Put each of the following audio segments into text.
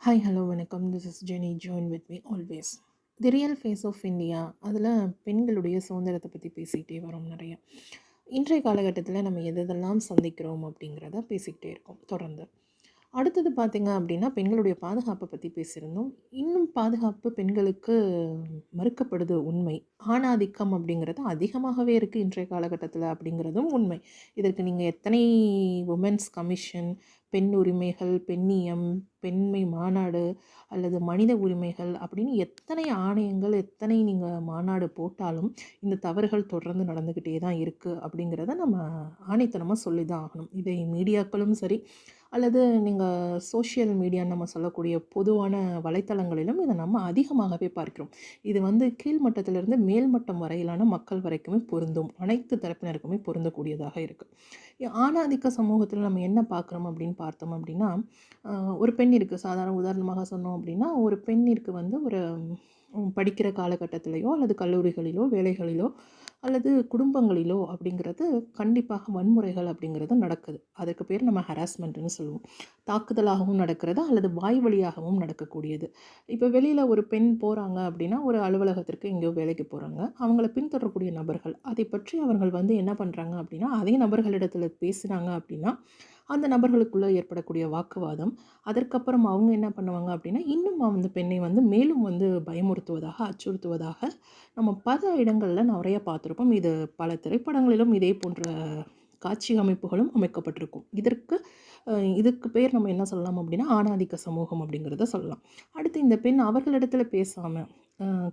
Hi hello வணக்கம். This is Jenny. Join with me always. The real face of India. அதில் பெண்களுடைய சுதந்திரத்தை பற்றி பேசிக்கிட்டே வரோம் நிறைய. இன்றைய காலகட்டத்தில் நம்ம எதெல்லாம் சந்திக்கிறோம் அப்படிங்கிறத பேசிக்கிட்டே இருக்கோம் தொடர்ந்து. அடுத்தது பார்த்திங்க அப்படின்னா பெண்களுடைய பாதுகாப்பை பற்றி பேசியிருந்தோம். இன்னும் பாதுகாப்பு பெண்களுக்கு மறுக்கப்படுது உண்மை. ஆணாதிக்கம் அப்படிங்கிறது அதிகமாகவே இருக்குது இன்றைய காலகட்டத்தில் அப்படிங்கிறதும் உண்மை. இதற்கு நீங்கள் எத்தனை உமன்ஸ் கமிஷன், பெண் உரிமைகள், பெண்ணியம், பெண்மை மாநாடு அல்லது மனித உரிமைகள் அப்படின்னு எத்தனை ஆணையங்கள், எத்தனை நீங்கள் மாநாடு போட்டாலும் இந்த தவறுகள் தொடர்ந்து நடந்துக்கிட்டே தான் இருக்குது அப்படிங்கிறத நம்ம ஆணைத்தனமாக சொல்லி தான் ஆகணும். இதை மீடியாக்களும் சரி அல்லது நீங்கள் சோஷியல் மீடியான்னு நம்ம சொல்லக்கூடிய பொதுவான வலைத்தளங்களிலும் இதை நம்ம அதிகமாகவே பார்க்கிறோம். இது கீழ்மட்டத்திலிருந்து மேல்மட்டம் வரையிலான மக்கள் வரைக்குமே பொருந்தும். அனைத்து தரப்பினருக்குமே பொருந்தக்கூடியதாக இருக்குது. ஆணாதிக்க சமூகத்தில் நம்ம என்ன பார்க்குறோம் அப்படின்னு பார்த்தோம் அப்படின்னா, ஒரு பெண்ணிற்கு சாதாரண உதாரணமாக சொன்னோம் அப்படின்னா, ஒரு பெண்ணிற்கு ஒரு படிக்கிற காலகட்டத்திலேயோ அல்லது கல்லூரிகளிலோ வேலைகளிலோ அல்லது குடும்பங்களிலோ அப்படிங்கிறது கண்டிப்பாக வன்முறைகள் அப்படிங்கிறது நடக்குது. அதுக்கு பேர் நம்ம ஹராஸ்மெண்ட்டுன்னு சொல்லுவோம். தாக்குதலாகவும் நடக்கிறது அல்லது வாய் வழியாகவும் நடக்கக்கூடியது. இப்போ வெளியில் ஒரு பெண் போகிறாங்க அப்படின்னா, ஒரு அலுவலகத்திற்கு எங்கேயோ வேலைக்கு போகிறாங்க. அவங்கள பின்தொடரக்கூடிய நபர்கள் அதை பற்றி அவர்கள் என்ன பண்ணுறாங்க அப்படின்னா, அதே நபர்களிடத்தில் பேசுகிறாங்க அப்படின்னா அந்த நபர்களுக்குள்ளே ஏற்படக்கூடிய வாக்குவாதம், அதற்கப்புறம் அவங்க என்ன பண்ணுவாங்க அப்படின்னா, இன்னும் அந்த பெண்ணை மேலும் பயமுறுத்துவதாக, அச்சுறுத்துவதாக நம்ம பல இடங்களில் நிறைய பார்த்துருப்போம். இது பல திரைப்படங்களிலும் இதே போன்ற காட்சி அமைப்புகளும் அமைக்கப்பட்டிருக்கும். இதுக்கு பேர் நம்ம என்ன சொல்லலாம் அப்படின்னா, ஆணாதிக்க சமூகம் அப்படிங்கிறத சொல்லலாம். அடுத்து இந்த பெண் அவர்களிடத்தில் பேசாமல்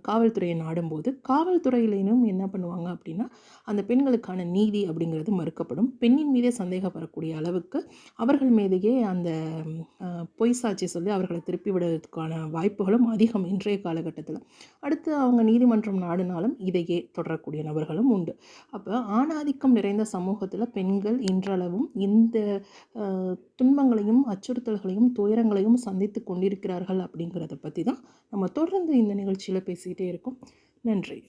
காவல்துறையை நாடும்போது, காவல்துறையிலும் என்ன பண்ணுவாங்க அப்படின்னா, அந்த பெண்களுக்கான நீதி அப்படிங்கிறது மறுக்கப்படும். பெண்ணின் மீதே சந்தேகப்படக்கூடிய அளவுக்கு அவர்கள் மீதையே அந்த பொய் சாட்சி சொல்லி அவர்களை திருப்பி விடுவதற்கான வாய்ப்புகளும் அதிகம் இன்றைய காலகட்டத்தில். அடுத்து அவங்க நீதிமன்றம் நாடினாலும் இதையே தொடரக்கூடிய நபர்களும் உண்டு. அப்போ ஆணாதிக்கம் நிறைந்த சமூகத்தில் பெண்கள் இன்றளவும் இந்த துன்பங்களையும், அச்சுறுத்தல்களையும், துயரங்களையும் சந்தித்து கொண்டிருக்கிறார்கள் அப்படிங்கிறத பற்றி தான் நம்ம தொடர்ந்து இந்த நிகழ்ச்சியில் பேசிகிட்டே இருக்கோம். நன்றி.